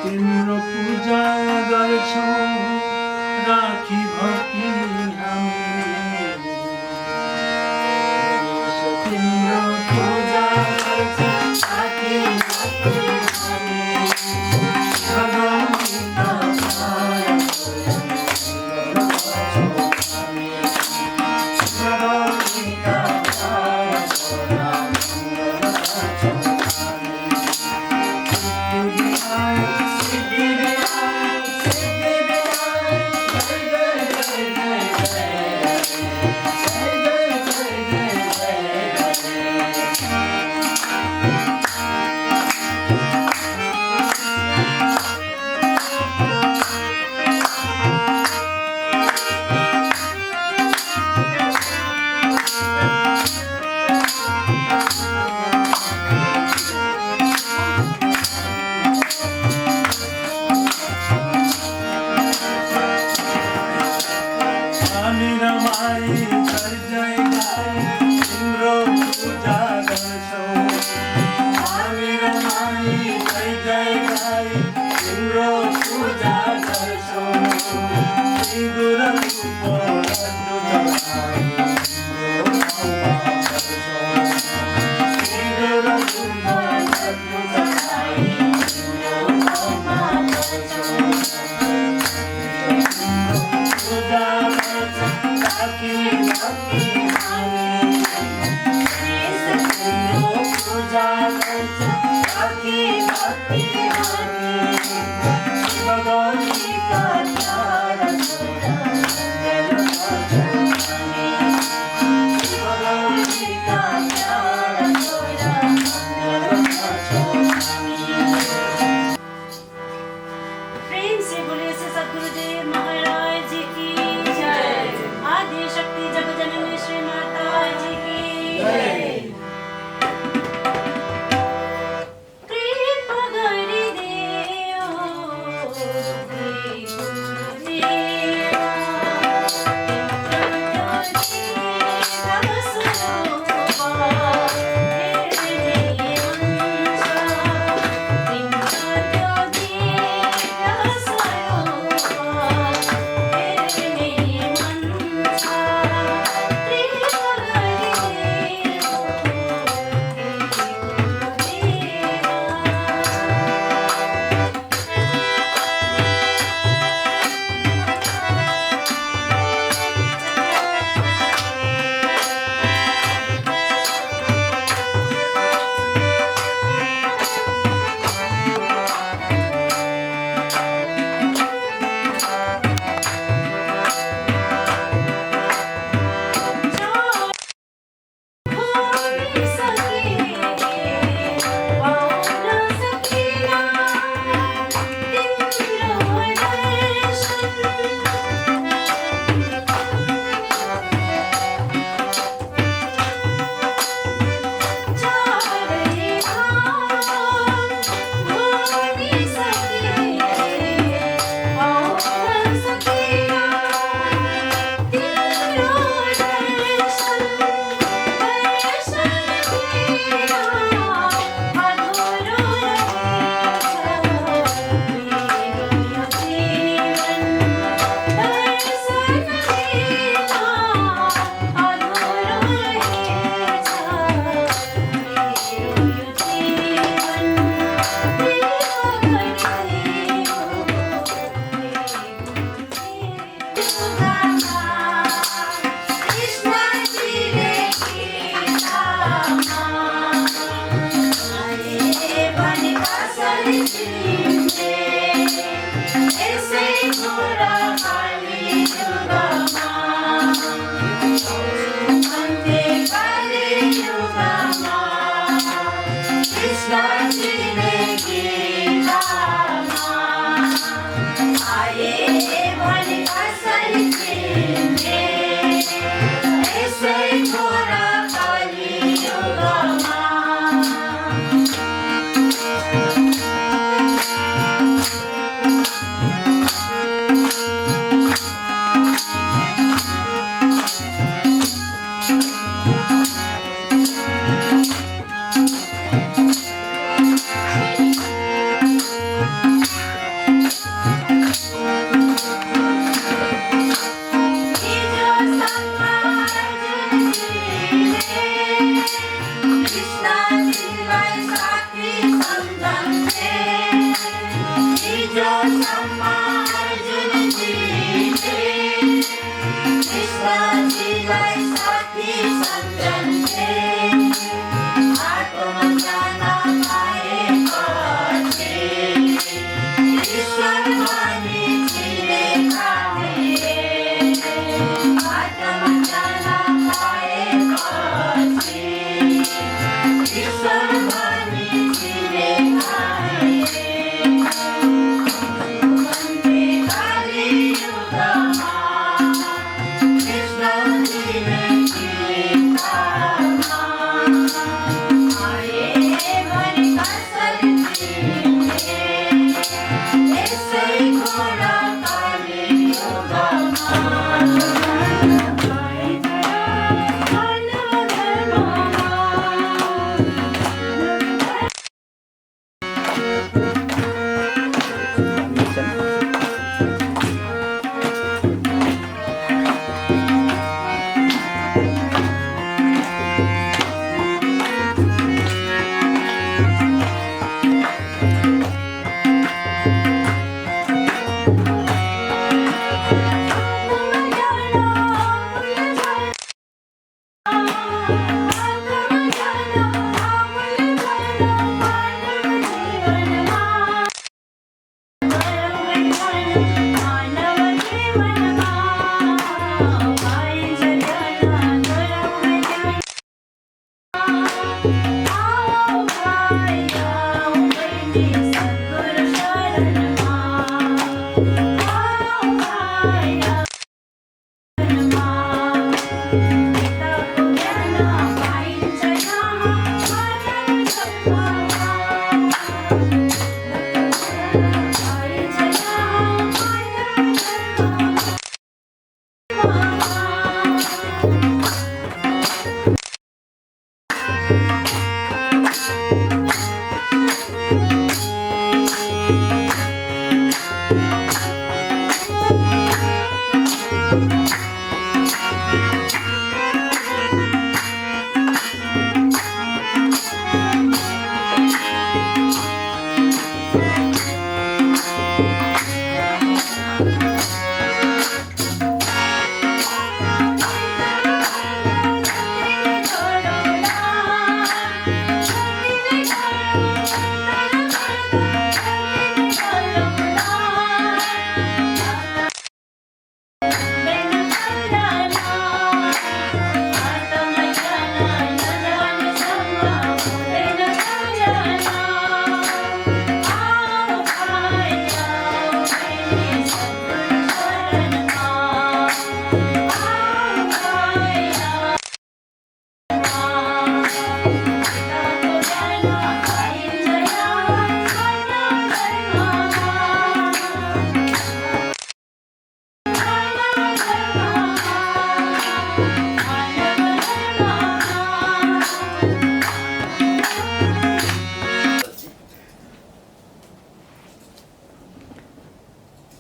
तिम्रो पूजा गर्छौँ राखी भक्ति हामी तिम्रो पूजा गर्छौँ राखी भक्ति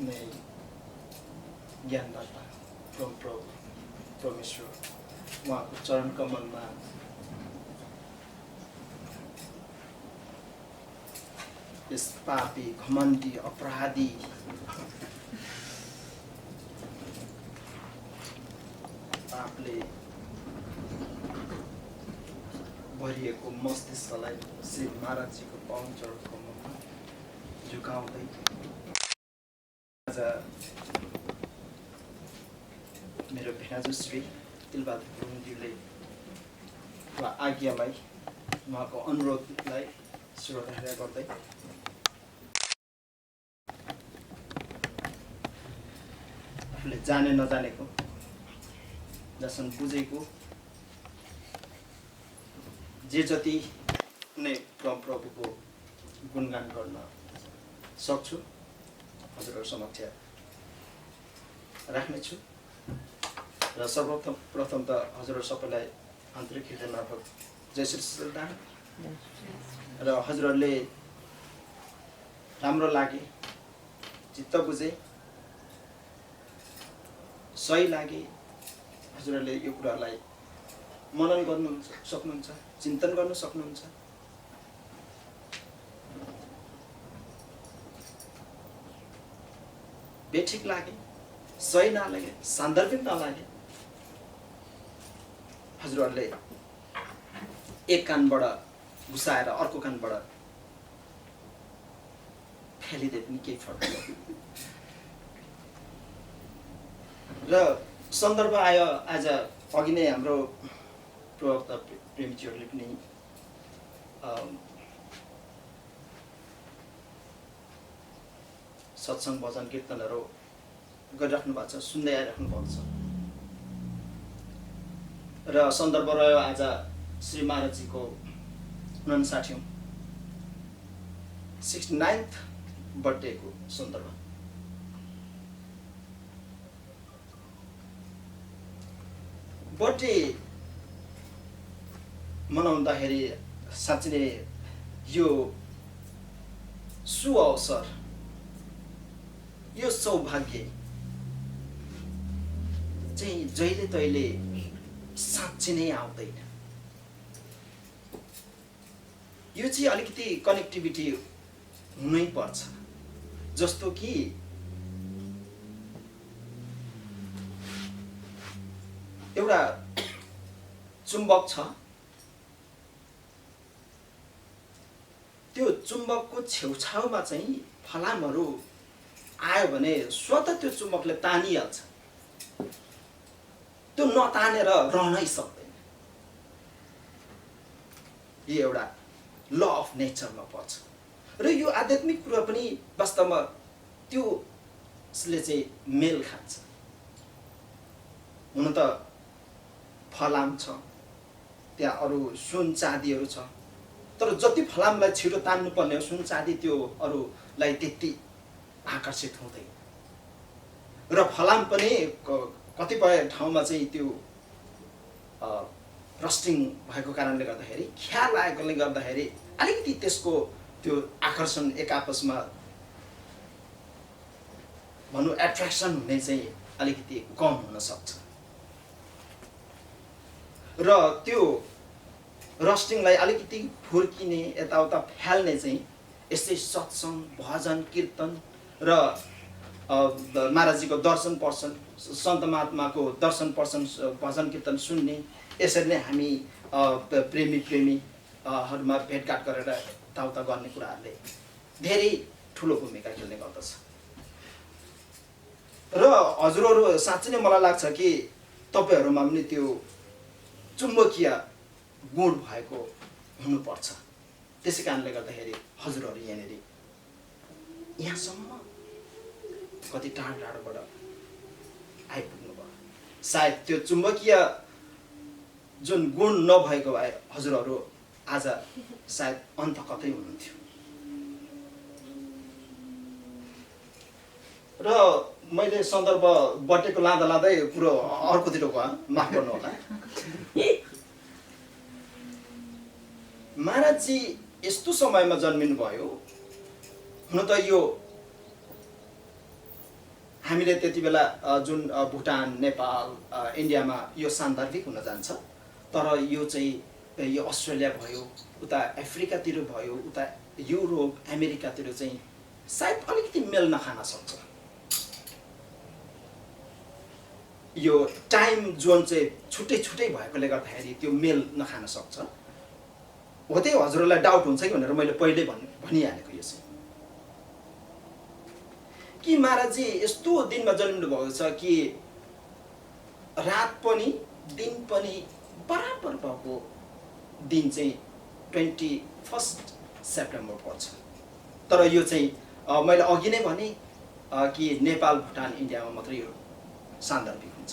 कुनै ज्ञानदाता प्रभु परमेश्वर उहाँको चरण कमलमा यस पापी घमण्डी अपराधी पापले भरिएको मस्तिष्कलाई श्री महाराजजीको पावन चरण कमलमा झुकाउँदै आज मेरो भेनाजु श्री तिलबहादुर गुरुङज्यूले आज्ञालाई उहाँको अनुरोधलाई श्रद्धा गर्दै आफूले जाने नजानेको जसन् बुझेको जे जति कुनै प्रभुको गुणगान गर्न सक्छु हजुरहरू समक्ष राख्नेछु र सर्वप्रथम त हजुरहरू सबैलाई आन्तरिक हृदयमार्फत जय श्री सच्चिदानन्द र हजुरहरूले राम्रो लागे चित्त बुझे सही लागे हजुरहरूले यो कुरालाई मनन गर्नु सक्नुहुन्छ चिन्तन गर्न सक्नुहुन्छ बेठिक लागे सही नलागे सान्दर्भिक नलागे हजुरहरूले एक कानबाट घुसाएर अर्को कानबाट फ्यालिदिए पनि केही फरक पर्दैन र सन्दर्भ आयो आज अघि नै हाम्रो प्रवक्ता प्रेमीजीहरूले पनि सत्सङ्ग भजन कीर्तनहरू गरिराख्नु भएको छ सुन्दै आइराख्नु भएको छ र सन्दर्भ रह्यो आज श्री महाराजजीको 59औं 69th बर्थडेको सन्दर्भ बर्थडे मनाउँदाखेरि साँच्चै नै यो सुअवसर यो सौभाग्य चाहिँ जहिले तहिले साँच्चै नै आउँदैन यो चाहिँ अलिकति कनेक्टिभिटी हुनै पर्छ जस्तो कि एउटा चुम्बक छ त्यो चुम्बकको छेउछाउमा चाहिँ फलामहरू आयो भने स्वतः त्यो चुम्बकले तानिहाल्छ त्यो नतानेर रहनै सक्दैन यो एउटा ल अफ नेचरमा पर्छ र यो आध्यात्मिक कुरा पनि वास्तवमा त्यसले चाहिँ मेल खान्छ हुन त फलाम छ त्यहाँ अरू सुन चाँदीहरू छ तर जति फलामलाई छिटो तान्नु पर्ने हो सुन चाँदी त्यो अरूलाई त्यति आकर्षित हुँदैन र फलाम पनि कतिपय ठाउँमा चाहिँ त्यो रस्टिङ भएको कारणले गर्दाखेरि ख्याल आएकोले गर्दाखेरि अलिकति त्यसको त्यो आकर्षण एक आपसमा भनौँ एट्र्याक्सन हुने चाहिँ अलिकति कम हुन सक्छ र त्यो रस्टिङलाई अलिकति फुर्किने यताउता फ्याल्ने चाहिँ यस्तै सत्सङ्ग भजन कीर्तन र महाराजजीको दर्शन पर्सन सन्त महात्माको दर्शन पर्सन भजन कीर्तन सुन्ने यसरी नै हामी प्रेमीहरूमा भेटघाट गरेर यताउता गर्ने कुराहरूले धेरै ठुलो भूमिका खेल्ने गर्दछ र हजुरहरू साँच्चै नै मलाई लाग्छ कि तपाईँहरूमा पनि त्यो चुम्बकीय गुण भएको हुनुपर्छ त्यसै कारणले गर्दाखेरि हजुरहरू यहाँनिर यहाँसम्म कति टाढो टाढोबाट आइपुग्नु भयो सायद त्यो चुम्बकीय जुन गुण नभएको भए हजुरहरू आज सायद अन्त कतै हुनुहुन्थ्यो र मैले सन्दर्भ बर्थडेको लाँदा लाँदै कुरो अर्कोतिर गयो माफ गर्नु होला महाराजजी यस्तो समयमा जन्मिनु भयो हुन त यो हामीले त्यति बेला जुन भुटान नेपाल इन्डियामा यो सान्दर्भिक हुन जान्छ, तर यो चाहिँ यो अस्ट्रेलिया भयो, उता अफ्रिकातिर भयो, उता युरोप अमेरिकातिर चाहिँ सायद अलिकति मेल नखान सक्छ। यो टाइम जोन चाहिँ छुट्टै छुट्टै भएकोले गर्दाखेरि त्यो मेल नखान सक्छ। हो त्यही हजुरहरूलाई डाउट हुन्छ कि भनेर मैले पहिल्यै भनिहालेको यो चाहिँ कि महाराजजी यस्तो दिनमा जन्मिनु भएको छ कि रात पनि दिन पनि बराबर भएको दिन चाहिँ 21 सेप्टेम्बर पर्छ। तर यो चाहिँ मैले अघि नै भने कि नेपाल भुटान इन्डियामा मात्रै यो सान्दर्भिक हुन्छ।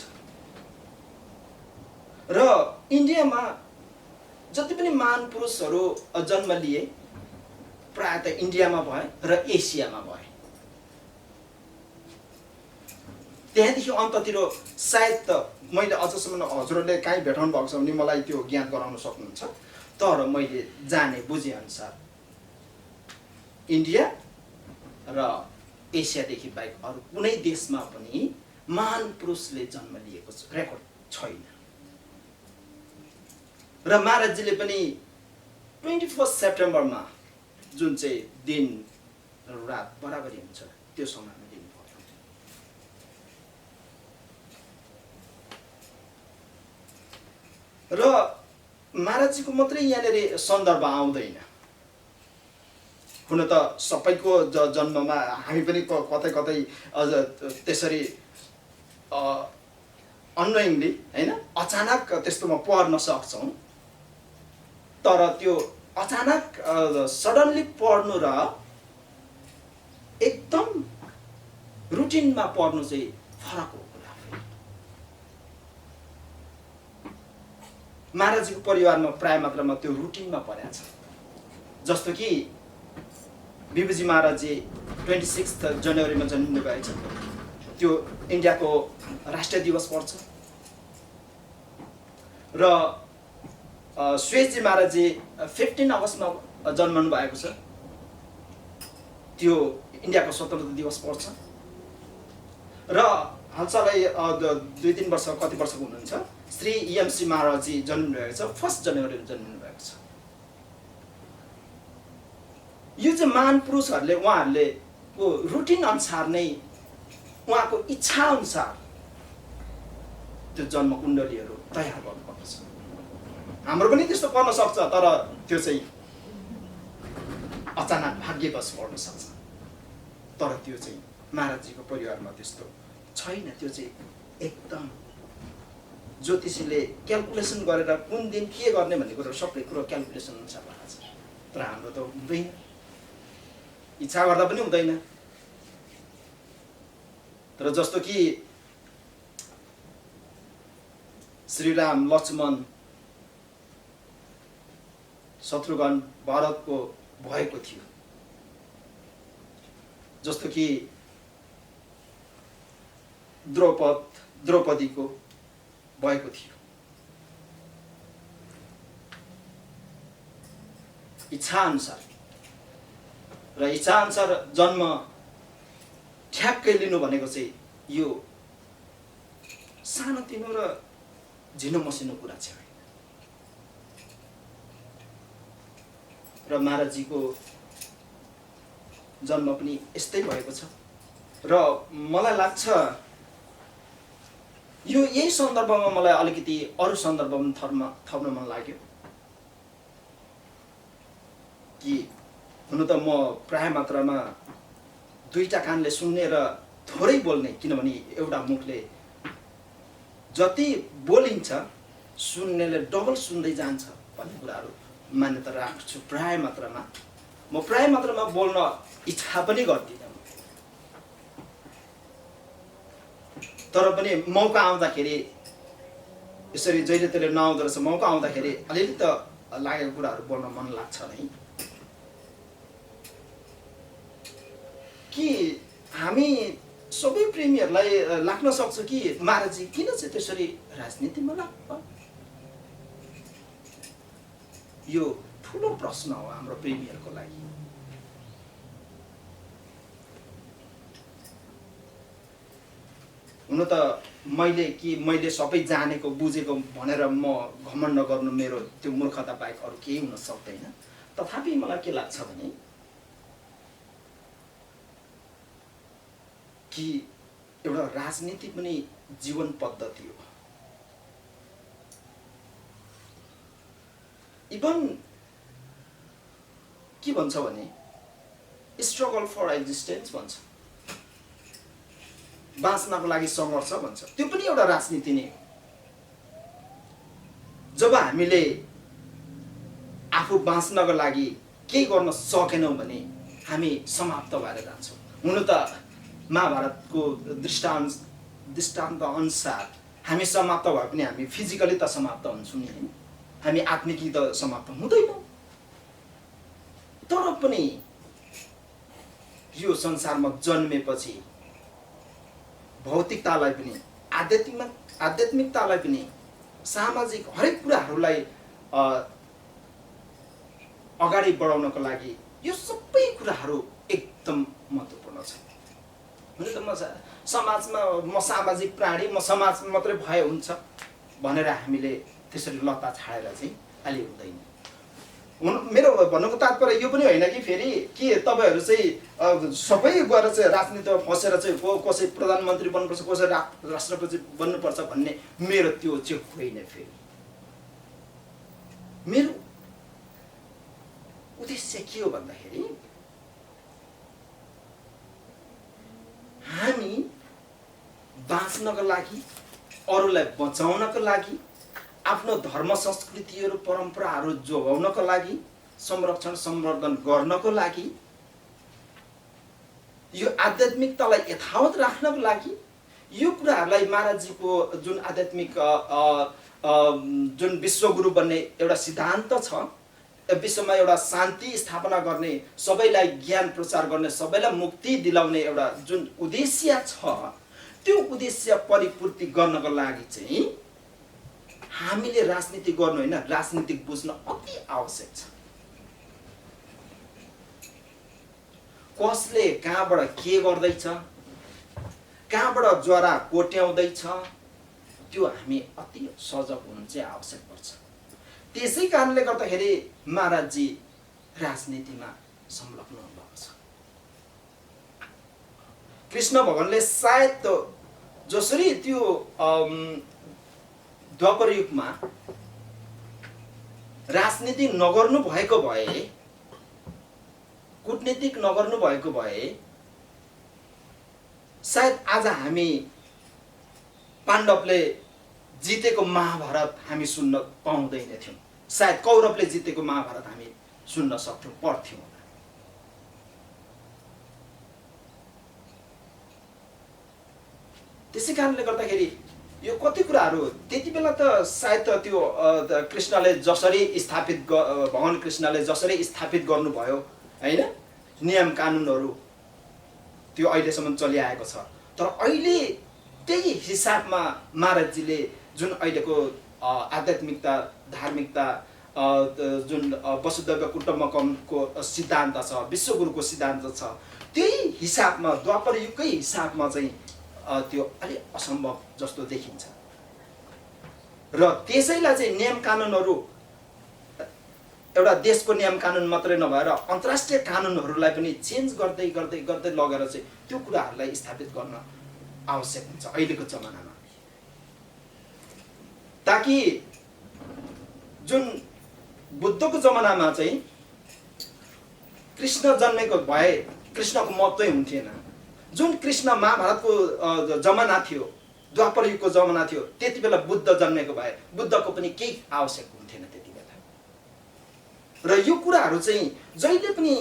र इन्डियामा जति पनि महान पुरुषहरू जन्म लिए प्राय त इन्डियामा भए र एसियामा भए। त्यहाँदेखि अन्ततिर सायद त मैले अझसम्म हजुरहरूले कहीँ भेटाउनु भएको छ भने मलाई त्यो ज्ञात गराउन सक्नुहुन्छ, तर मैले जाने बुझे अनुसार इन्डिया र एसियादेखि बाहेक अरू कुनै देशमा पनि महान पुरुषले जन्म लिएको रेकर्ड छैन। र महाराजजीले पनि 21 सेप्टेम्बरमा जुन चाहिँ दिन र रात बराबरी हुन्छ त्यो समयमा दिनु पर्यो। र महाराजजीको मात्रै यहाँनिर सन्दर्भ आउँदैन। हुन त सबैको जन्ममा हामी पनि कतै कतै त्यसरी अननोइङली हैन अचानक त्यस्तोमा पर्न सक्छौँ, तर त्यो अचानक सडनली पर्नु र एकदम रुटिनमा पर्नु चाहिँ फरक हो कुरा। महाराजजीको परिवारमा प्राय मात्रामा त्यो रुटिनमा परेको छ। जस्तो कि बिबुजी महाराजजी 26 जनवरीमा जन्मिनु भएको छ, त्यो इन्डियाको राष्ट्रिय दिवस पर्छ। र सुयसजी महाराजजी 15 अगस्तमा जन्मनु भएको छ, त्यो इन्डियाको स्वतन्त्रता दिवस पर्छ। र हालसालै 2-3 वर्ष कति वर्षको हुनुहुन्छ श्री EMC महाराजजी जन्मिनु भएको छ, 1 जनवरीमा जन्मिनु भएको छ। यो चाहिँ महान पुरुषहरूले उहाँहरूले को रुटिन अनुसार नै उहाँको इच्छा अनुसार त्यो जन्म कुण्डलीहरू तयार गर्नुपर्दछ। हाम्रो पनि त्यस्तो पर्न सक्छ, तर त्यो चाहिँ अचानक भाग्यवश पर्न सक्छ। तर त्यो चाहिँ महाराजजीको परिवारमा त्यस्तो छैन। त्यो चाहिँ एकदम ज्योतिषीले क्यालकुलेसन गरेर कुन दिन के गर्ने भन्ने कुरो सबै कुरो क्यालकुलेसन अनुसार भएको छ। तर हाम्रो त हुँदैन, इच्छा गर्दा पनि हुँदैन। तर जस्तो कि श्रीराम लक्ष्मण शत्रुघ्न भरतको भएको थियो, जस्तो कि द्रौपदीको भएको थियो। इच्छा अनुसार र इच्छा अनुसार जन्म ठ्याक्कै लिनु भनेको चाहिँ यो सानोतिनो र झिनो मसिनो कुरा छ। र महाराजजीको जन्म पनि यस्तै भएको छ। र मलाई लाग्छ यो यही सन्दर्भमा मलाई अलिकति अरू सन्दर्भमा थप्न मन लाग्यो कि हुन त म प्राय मात्रामा 2टा कानले सुन्ने र थोरै बोल्ने, किनभने एउटा मुखले जति बोलिन्छ सुन्नेले डबल सुन्दै जान्छ भन्ने कुराहरू मान्यता राख्छु। प्राय मात्रामा म प्राय मात्रामा बोल्न इच्छा पनि गर्दिनँ, तर पनि मौका आउँदाखेरि यसरी जहिले तहिले नआउँदो रहेछ, मौका आउँदाखेरि अलिअलि त लागेको कुराहरू बोल्न मन लाग्छ नै। कि हामी सबै प्रेमीहरूलाई लाग्न सक्छ कि महाराजजी किन चाहिँ त्यसरी राजनीतिमा लाग्नु? यो ठुलो प्रश्न हो हाम्रो प्रेमीहरूको लागि। हुन त मैले सबै जानेको बुझेको भनेर म घमण्ड गर्नु मेरो त्यो मूर्खता बाहेक अरू केही हुन सक्दैन। तथापि मलाई के लाग्छ भने कि एउटा राजनीति पनि जीवन पद्धति हो। इभन के भन्छ भने स्ट्रगल फर एक्जिस्टेन्स भन्छ, बाँच्नको लागि सङ्घर्ष भन्छ, त्यो पनि एउटा राजनीति नै हो। जब हामीले आफू बाँच्नको लागि केही गर्न सकेनौँ भने हामी समाप्त भएर जान्छौँ। हुन त महाभारतको दृष्टान्त अनुसार हामी समाप्त भए पनि हामी फिजिकली त समाप्त हुन्छौँ नि हैन, हामी आत्मिकी त समाप्त हुँदैनौँ। तर पनि यो संसारमा जन्मेपछि भौतिकतालाई पनि आध्यात्मिकतालाई पनि सामाजिक हरेक कुराहरूलाई अगाडि बढाउनको लागि यो सबै कुराहरू एकदम महत्त्वपूर्ण छ। हुन त म सामाजिक प्राणी, म समाज मात्रै भए हुन्छ भनेर हामीले त्यसरी लत्ता छाडेर चाहिँ अलि हुँदैन। मेरो भन्नुको तात्पर्य यो पनि होइन कि फेरि के तपाईँहरू चाहिँ सबै गएर चाहिँ राजनीतिमा फसेर चाहिँ कसै प्रधानमन्त्री बन्नुपर्छ, कसै राष्ट्रपति बन्नुपर्छ भन्ने मेरो त्यो चाहिँ होइन। फेरि मेरो उद्देश्य के हो भन्दाखेरि हामी बाँच्नको लागि, अरूलाई बचाउनको लागि, आफ्नो धर्म संस्कृतिहरू परम्पराहरू जोगाउनको लागि, संरक्षण संवर्धन गर्नको लागि, यो आध्यात्मिकतालाई यथावत राख्नको लागि, यो कुराहरूलाई महाराजजीको जुन आध्यात्मिक जुन विश्वगुरु बन्ने एउटा सिद्धान्त छ, विश्वमा एउटा शान्ति स्थापना गर्ने, सबैलाई ज्ञान प्रचार गर्ने, सबैलाई मुक्ति दिलाउने एउटा जुन उद्देश्य छ, त्यो उद्देश्य परिपूर्ति गर्नको लागि चाहिँ हामीले राजनीति गर्नु होइन, राजनीतिक बुझ्न अति आवश्यक छ। कसले कहाँबाट के गर्दैछ, कहाँबाट ज्वारा कोट्याउँदैछ, त्यो हामी अति सजग हुनु चाहिँ आवश्यक पर्छ। त्यसै कारणले गर्दाखेरि महाराजजी राजनीतिमा संलग्न हुनुभएको छ। कृष्ण भगवानले सायद जसरी त्यो द्वापर युगमा राजनीति नगर्नु भएको भए, कूटनीतिक नगर्नु भएको भए सायद आज हामी पाण्डवले जितेको महाभारत हामी सुन्न पाउँदैन थियौँ। सायद कौरवले जितेको महाभारत हामी सुन्न सक्थ्यौँ, पढ्थ्यौँ। त्यसै कारणले गर्दाखेरि यो कति कुराहरू त्यति बेला त सायद त्यो कृष्णले जसरी स्थापित भगवान कृष्णले जसरी स्थापित गर्नुभयो हैन, नियम कानुनहरू त्यो अहिलेसम्म चलिआएको छ। तर अहिले त्यही हिसाबमा महाराजजीले जुन अहिलेको आध्यात्मिकता, धार्मिकता, जुन वसुधैव कुटुम्बकमको सिद्धान्त छ, विश्वगुरुको सिद्धान्त छ, त्यही हिसाबमा द्वापर युगकै हिसाबमा चाहिँ त्यो अलि असम्भव जस्तो देखिन्छ। र त्यसैलाई चाहिँ नियम कानुनहरू एउटा देशको नियम कानुन मात्रै नभएर अन्तर्राष्ट्रिय कानुनहरूलाई पनि चेन्ज गर्दै गर्दै गर्दै लगेर चाहिँ त्यो कुराहरूलाई स्थापित गर्न आवश्यक हुन्छ अहिलेको जमानामा, ताकि जुन बुद्धको जमानामा चाहिँ कृष्ण जन्मेको भए कृष्णको महत्त्वै हुन्थेन। जुन कृष्ण महाभारतको जमाना थियो, द्वापर युगको जमाना थियो, त्यति बेला बुद्ध जन्मेको भए बुद्धको पनि केही आवश्यक हुन्थेन त्यति बेला। र यो कुराहरू चाहिँ जहिले पनि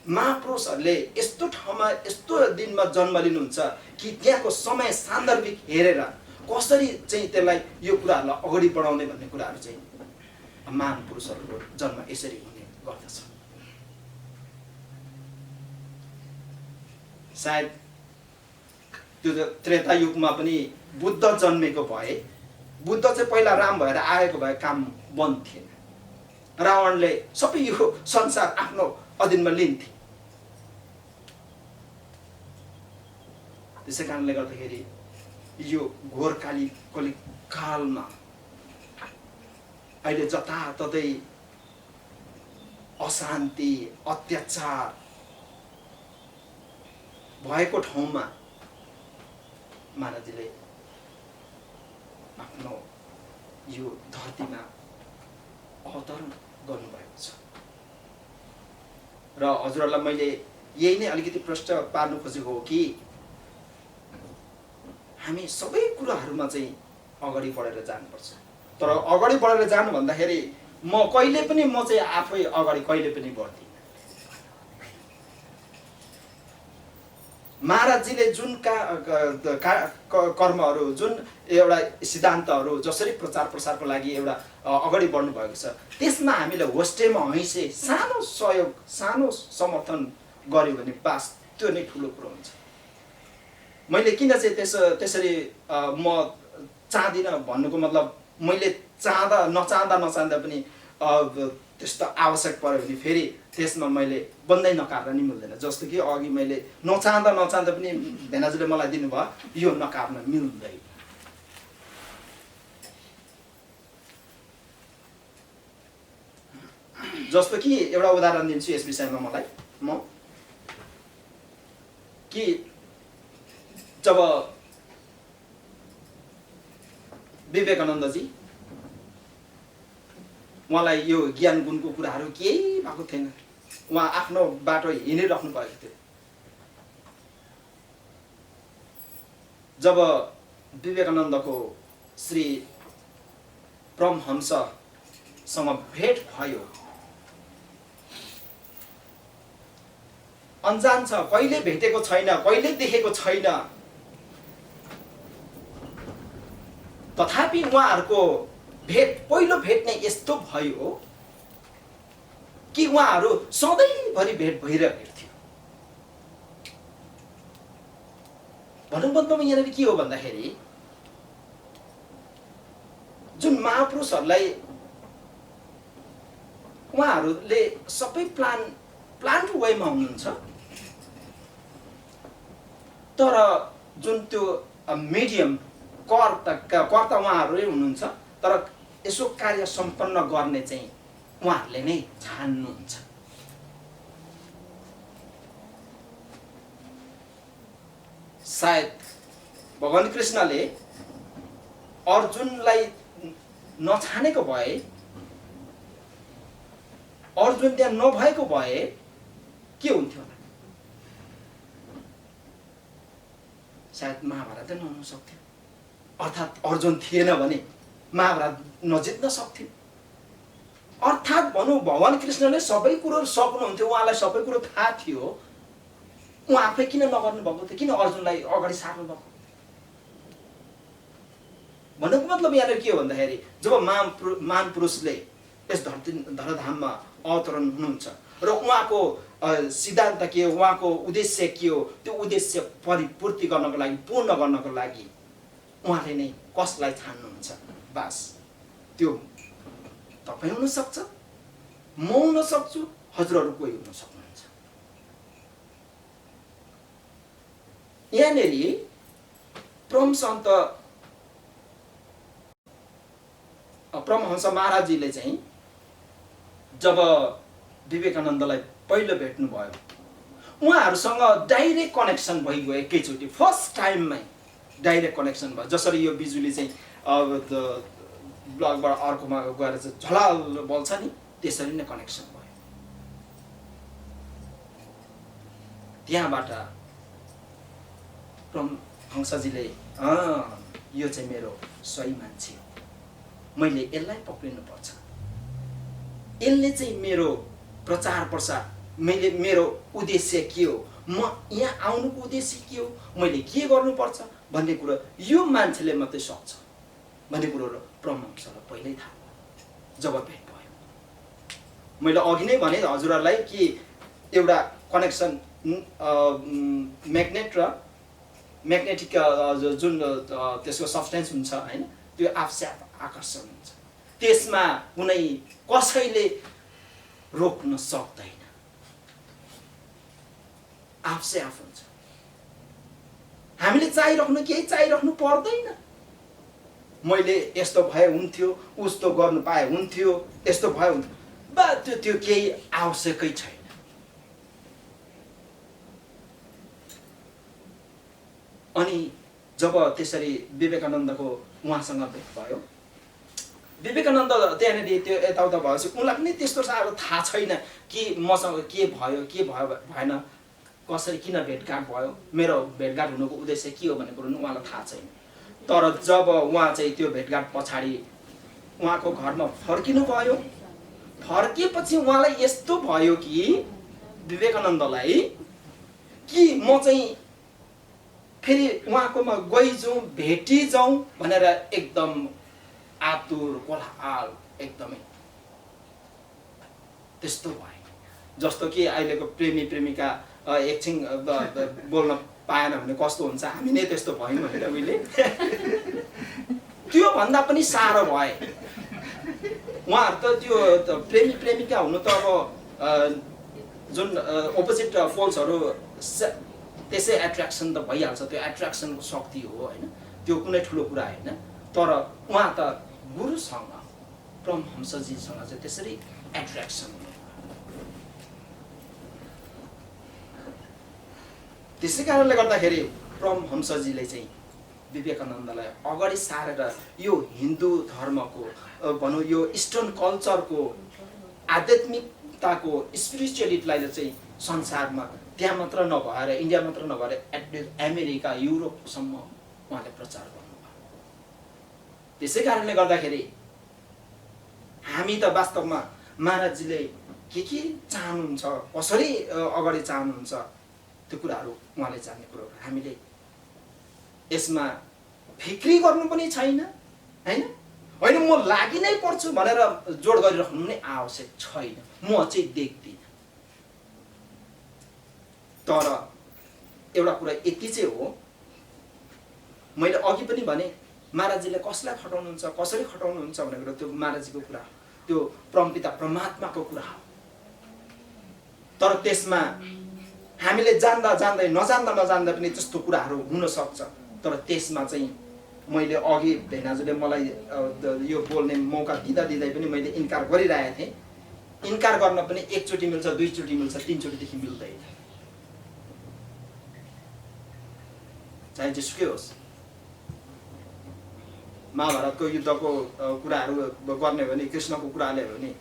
महापुरुषहरूले यस्तो ठाउँमा यस्तो दिनमा जन्म लिनुहुन्छ कि त्यहाँको समय सान्दर्भिक हेरेर कसरी चाहिँ त्यसलाई यो कुराहरूलाई अगाडि बढाउने भन्ने कुराहरू चाहिँ महान पुरुषहरूको जन्म यसरी हुने गर्दछ। सायद त्यो त्रेता युगमा पनि बुद्ध जन्मेको भए, बुद्ध चाहिँ पहिला राम भएर आएको भए काम बन्द थिएन। रावणले सबै यो संसार आफ्नो अधीनमा लिन्थे। त्यसै कारणले गर्दाखेरि यो घोर कलिग कालमा अहिले जताततै अशान्ति अत्याचार भएको ठाउँमा महाराजले आफ्नो यो धरतीमा अवतरण गर्नुभएको छ। र हजुरहरूलाई मैले यही नै अलिकति प्रश्न पार्नु खोजेको हो कि हामी सबै कुराहरूमा चाहिँ अगाडि बढेर जानुपर्छ। तर अगाडि बढेर जानु भन्दाखेरि म कहिले पनि म चाहिँ आफै अगाडि कहिले पनि बढ्दिनँ। महाराजजीले जुन कर्महरू जुन एउटा सिद्धान्तहरू जसरी प्रचार प्रसारको लागि एउटा अगाडि बढ्नु भएको छ त्यसमा हामीले होस्टेमा हैसे सानो सहयोग सानो समर्थन गर्यो भने बास त्यो नै ठुलो कुरो हुन्छ। मैले किन चाहिँ त्यसरी म चाहदिनँ भन्नुको मतलब मैले नचाहँदा पनि त्यस्तो आवश्यक पर्यो भने फेरि त्यसमा मैले बन्दै नकार्न नि मिल्दैन। जस्तो कि अघि मैले नचाहँदा पनि भेनाजुले मलाई दिनुभयो यो नकार्न मिल्दैन। जस्तो कि एउटा उदाहरण दिन्छु यस विषयमा मलाई म कि जब विवेकानन्दजी उहाँलाई यो ज्ञान गुणको कुराहरू केही भएको थिएन, उहाँ आफ्नो बाटो हिँडिराख्नु भएको थियो। जब विवेकानन्दको श्री परमहंससँग भेट भयो, अनजान छ, कहिले भेटेको छैन, कहिले देखेको छैन, तथापि उहाँहरूको भेट पहिलो भेट नै यस्तो भयो कि उहाँहरू सधैँभरि भेट भइरहेको थियो। भनौँ मतलब यहाँनिर के हो भन्दाखेरि जुन महापुरुषहरूलाई उहाँहरूले सबै प्लान वेमा हुनुहुन्छ, तर जुन त्यो मिडियम कर्ता उहाँहरूले हुनुहुन्छ, तर यसो कार्य सम्पन्न गर्ने चाहिँ उहाँहरूले नै छान्नुहुन्छ। सायद भगवान कृष्णले अर्जुनलाई नछानेको भए, अर्जुन त्यहाँ नभएको भए के हुन्थ्यो होला? सायद महाभारत नहुन सक्थ्यो। अर्थात् अर्जुन थिएन भने महाभारत नजित्न सक्थ्यो। अर्थात् भनौँ भगवान कृष्णले सबै कुरो सक्नुहुन्थ्यो, उहाँलाई सबै कुरो थाहा थियो, उहाँ आफै किन नगर्नु भएको थियो? किन अर्जुनलाई अगाडि सार्नु भएको? भन्नुको मतलब यहाँनिर के हो भन्दाखेरि जब महान पुरुषले यस धराधाममा अवतरण हुनुहुन्छ र उहाँको सिद्धान्त के हो, उहाँको उद्देश्य के हो, त्यो उद्देश्य परिपूर्ति गर्नको लागि, पूर्ण गर्नको लागि उहाँले नै कसलाई छान्नुहुन्छ? बास त्यो तपाईँ हुन सक्छ, म हुन सक्छु, हजुरहरू कोही हुन सक्नुहुन्छ। यहाँनिर परमहंस महाराजजीले चाहिँ जब विवेकानन्दलाई पहिलो भेट्नुभयो, उहाँहरूसँग डाइरेक्ट कनेक्सन भइगयो। एकैचोटि फर्स्ट टाइममै डाइरेक्ट कनेक्सन भयो। जसरी यो बिजुली चाहिँ ब्लकबाट अर्कोमा गएर चाहिँ झलाल बल्छ नि, त्यसरी नै कनेक्सन भयो। त्यहाँबाट परमहंसजीले यो चाहिँ मेरो सही मान्छे हो, मैले यसलाई पक्रिनुपर्छ, यसले चाहिँ मेरो प्रचार प्रसार, मेरो उद्देश्य के हो, म यहाँ आउनुको उद्देश्य के हो, मैले के गर्नुपर्छ भन्ने कुरो यो मान्छेले मात्रै सक्छ भन्ने कुरो परमहंसलाई पहिल्यै थाहा भयो जब भेट भयो। मैले अघि नै भने हजुरहरूलाई कि एउटा कनेक्सन म्याग्नेटिक जुन त्यसको सब्सटेन्स हुन्छ हैन, त्यो आफसे आफ आकर्षण हुन्छ, त्यसमा कुनै कसैले रोक्न सक्दैन, आफसे आफ हुन्छ। हामीले केही चाहिराख्नु पर्दैन। मैले यस्तो भए हुन्थ्यो, उस्तो गर्नु पाए हुन्थ्यो, यस्तो भए हुन्थ्यो, बा त्यो केही आवश्यकै छैन। अनि जब त्यसरी विवेकानन्दको उहाँसँग भेट भयो, विवेकानन्द त्यहाँनिर त्यो यताउता भएपछि उनलाई पनि त्यस्तो साह्रो थाहा छैन कि मसँग के भयो भएन, कसरी किन भेटघाट भयो, मेरो भेटघाट हुनुको उद्देश्य के हो भन्ने कुरो पनि उहाँलाई थाहा छैन। तर जब उहाँ चाहिँ त्यो भेटघाट पछाडि उहाँको घरमा फर्किनु भयो, फर्किएपछि उहाँलाई यस्तो भयो कि विवेकानन्दलाई कि म चाहिँ फेरि उहाँकोमा गइजाउँ, भेटिजाउँ भनेर एकदम आतुर, कोलाहल एकदमै त्यस्तो भयो। जस्तो कि अहिलेको प्रेमी प्रेमिका एकछिन बोल्न पाएन भने कस्तो हुन्छ, हामी नै त्यस्तो भयौँ होइन उहिले। त्यो भन्दा पनि साह्रो भए उहाँहरू त। त्यो प्रेमी प्रेमिका हुनु त अब जुन अपोजिट पोल्सहरू त्यसै एट्र्याक्सन त भइहाल्छ, त्यो एट्र्याक्सनको शक्ति हो होइन, त्यो कुनै ठुलो कुरा होइन। तर उहाँ त गुरुसँग, परमहंसजीसँग चाहिँ त्यसरी एट्र्याक्सन हुनु। त्यसै कारणले गर्दाखेरि परमहंसजीले चाहिँ विवेकानन्दलाई अगाडि सारेर यो हिन्दू धर्मको भनौँ, यो इस्टर्न कल्चरको, आध्यात्मिकताको, स्पिरिचुअलिटीलाई चाहिँ संसारमा त्यहाँ मात्र नभएर, इन्डिया मात्र नभएर एटलिस्ट अमेरिका, युरोपसम्म उहाँले प्रचार गर्नुभयो। त्यसै कारणले गर्दाखेरि हामी त वास्तवमा महाराजजीले के चाहनुहुन्छ, कसरी अगाडि चाहनुहुन्छ, त्यो कुराहरू उहाँले जान्ने कुरो। हामीले यसमा फिक्री गर्नु पनि छैन होइन, म लागि नै पर्छु भनेर जोड गरिराख्नु पनि आवश्यक छैन। म चाहिँ देख्दिनँ। तर एउटा कुरा यति चाहिँ हो, मैले अघि पनि भने महाराजजीले कसलाई खटाउनुहुन्छ, कसरी खटाउनुहुन्छ भन्ने कुरा त्यो महाराजजीको कुरा, त्यो परमपिता परमात्माको कुरा हो। तर त्यसमा हामीले जान्दा जान्दै, नजान्दा पनि त्यस्तो कुराहरू हुन सक्छ। तर त्यसमा चाहिँ मैले अघि भेनाजुले मलाई यो बोल्ने मौका दिँदै पनि मैले इन्कार गरिरहेको थिएँ। इन्कार गर्न पनि एकचोटि मिल्छ, दुईचोटि मिल्छ, तीनचोटिदेखि मिल्दैन। चाहे जेसुकै होस्, महाभारतको युद्धको कुराहरू गर्ने हो भने, कृष्णको कुराले हो भने,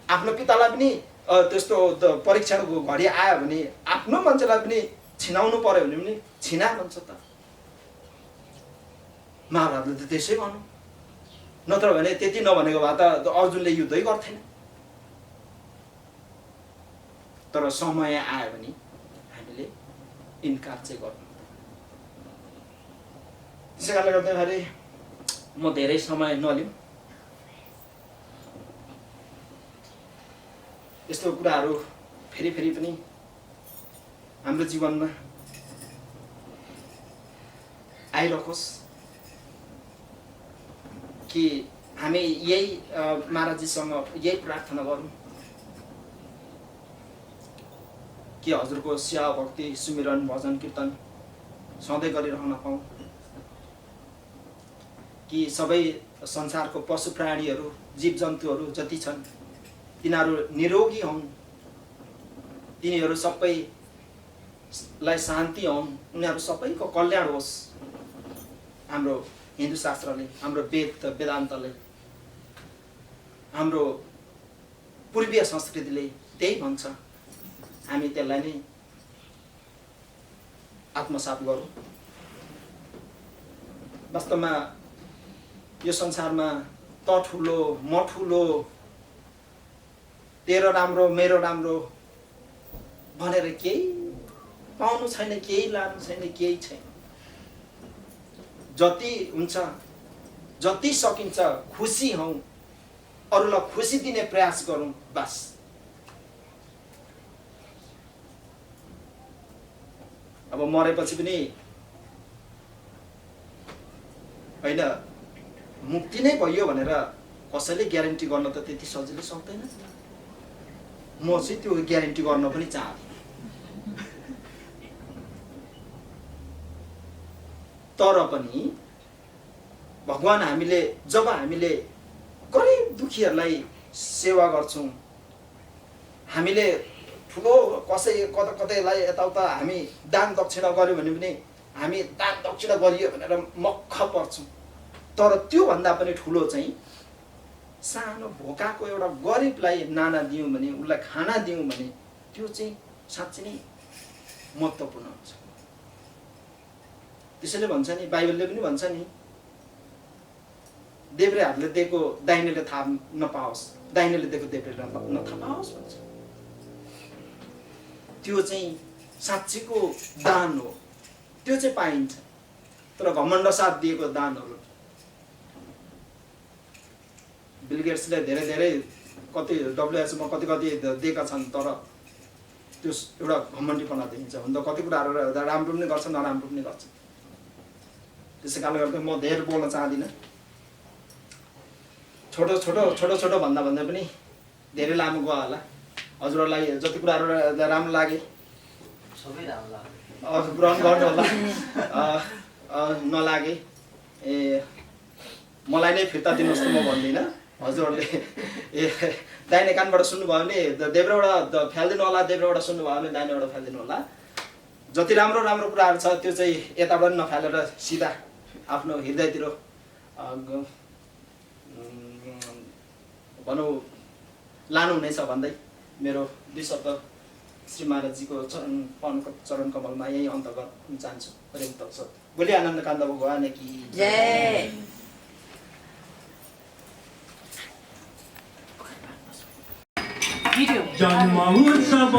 आफ्नो पितालाई पनि त्यस्तो परीक्षाको घडी आयो भने आफ्नो मान्छेलाई पनि छिनाउनु पर्यो भने पनि छिना भन्छ त। महाभारतले त त्यसै भन्नु, नत्र भने त्यति नभनेको भए त अर्जुनले युद्धै गर्थेन। तर समय आयो भने हामीले इन्कार चाहिँ गर्नु। त्यसै कारणले गर्दाखेरि म धेरै समय नलिउँ, यस्तो कुराहरू फेरि पनि हाम्रो जीवनमा आइरहोस् कि हामी यही महाराजजीसँग यही प्रार्थना गरौँ कि हजुरको सेवा भक्ति, सुमिरन, भजन, कीर्तन सधैँ गरिरहन पाऊँ, कि सबै संसारको पशु प्राणीहरू, जीव जन्तुहरू जति छन् तिनीहरू निरोगी हुन्, तिनीहरू सबैलाई शान्ति हुन्, उनीहरू सबैको कल्याण होस्। हाम्रो हिन्दू शास्त्रले, हाम्रो वेदान्तले, हाम्रो पूर्वीय संस्कृतिले त्यही भन्छ। हामी त्यसलाई नै आत्मसात गरौँ। वास्तवमा यो संसारमा त ठुलो म ठुलो, तेरो राम्रो मेरो राम्रो भनेर केही पाउनु छैन, केही लानु छैन, केही छैन। जति हुन्छ, जति सकिन्छ खुसी हौँ, अरूलाई खुसी दिने प्रयास गरौँ बस। अब मरेपछि पनि होइन मुक्ति नै भयो भनेर कसैले ग्यारेन्टी गर्न त त्यति सजिलै सक्दैन। म चाहिँ त्यो ग्यारेन्टी गर्न पनि चाहन्छु। तर पनि भगवान हामीले जब हामीले गरिब दुखीहरूलाई सेवा गर्छौँ, हामीले ठुलो कतैलाई यताउता हामी दान दक्षिणा गऱ्यौँ भने पनि हामी दान दक्षिणा गरियो भनेर मक्ख पर्छौँ। तर त्योभन्दा पनि ठुलो चाहिँ सानो भोकाको एउटा गरिबलाई नाना दियौँ भने, उसलाई खाना दियौँ भने त्यो चाहिँ साँच्चै नै महत्त्वपूर्ण हुन्छ। त्यसैले भन्छ नि, बाइबलले पनि भन्छ नि, देब्रे हातले दिएको दाहिनेले थाहा नपाओस्, दाहिनेले दिएको देब्रेले नथाहा पाओस् भन्छ। त्यो चाहिँ साँच्चीको दान हो, त्यो चाहिँ पाइन्छ। तर घमण्ड साथ दिएको दानहरू, बिल गेट्सले धेरै धेरै कति डब्लुएचओमा कति दिएका छन्, तर त्यो एउटा घमण्डीपना देखिन्छ। हुन त कति कुराहरू राम्रो पनि गर्छ, नराम्रो पनि गर्छ। त्यसै कारणले गर्दा म धेरै बोल्न चाहदिनँ। छोटो छोटो छोटो छोटो भन्दा भन्दै पनि धेरै लामो गयो होला। हजुरहरूलाई जति कुराहरू राम्रो लागे सबै राम्रो लाग्यो, ग्रहण गर्नु होला। नलागे मलाई नै फिर्ता दिनुहोस् त म भन्दिनँ। हजुरहरूले दाहिने कानबाट सुन्नुभयो भने देब्रेबाट फ्यालिदिनु होला, देब्रेबाट सुन्नुभयो भने दाहिनेबाट फ्यालिदिनु होला। जति राम्रो राम्रो कुराहरू छ त्यो चाहिँ यताबाट नफालेर सिधा आफ्नो हृदयतिर भनौँ लानु हुनेछ भन्दै मेरो 2 शब्द श्री महाराजजीको चरण कमलमा यही अन्त गर्न चाहन्छु। प्रेम तत्सत। बोली आनन्द कान्द भगवान की जय। जन्म उत्सव